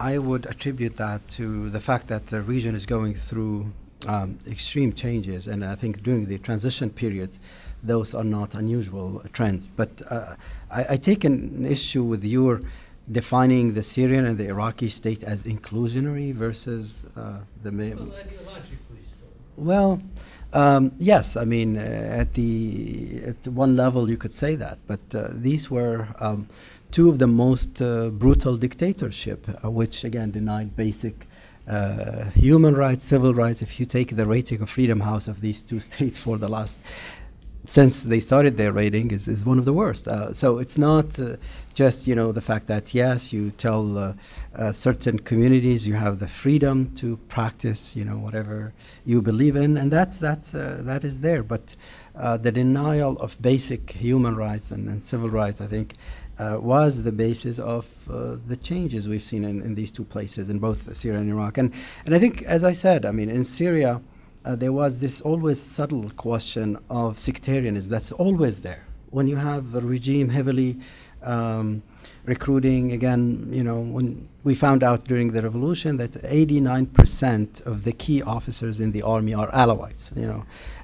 I would attribute that to the fact that the region is going through extreme changes, and I think during the transition period, those are not unusual trends. But I take an issue with your defining the Syrian and the Iraqi state as inclusionary versus the... Well, ideologically so. Well, yes, I mean, at one level you could say that, but these were two of the most brutal dictatorship, which again denied basic human rights, civil rights. If you take the rating of Freedom House of these two states for the last, since they started their rating, is one of the worst. So it's not just, you know, the fact that, yes, you tell certain communities you have the freedom to practice, you know, whatever you believe in, and that is there. But the denial of basic human rights and civil rights, I think, was the basis of the changes we've seen in these two places, in both Syria and Iraq. And I think, as I said, I mean, in Syria, there was this always subtle question of sectarianism that's always there. When you have a regime heavily recruiting, again, you know, when we found out during the revolution that 89% of the key officers in the army are Alawites, you know.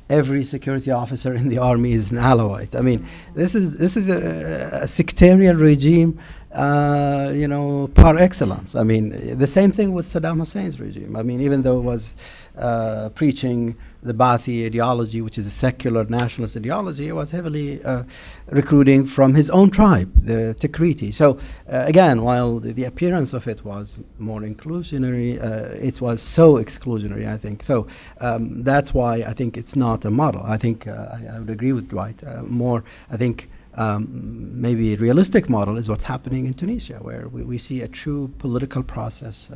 Every security officer in the army is an Alawite. I mean, this is a sectarian regime, you know, par excellence. I mean, the same thing with Saddam Hussein's regime. I mean, even though it was preaching the Ba'athi ideology, which is a secular nationalist ideology, it was heavily recruiting from his own tribe, the Tikriti. So again, while the appearance of it was more inclusionary, it was so exclusionary, I think. So that's why I think it's not a model. I think I would agree with Dwight. I think maybe a realistic model is what's happening in Tunisia, where we see a true political process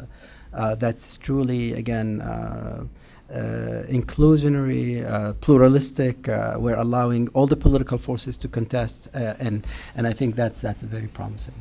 that's truly, again, inclusionary, pluralistic. We're allowing all the political forces to contest, and I think that's very promising.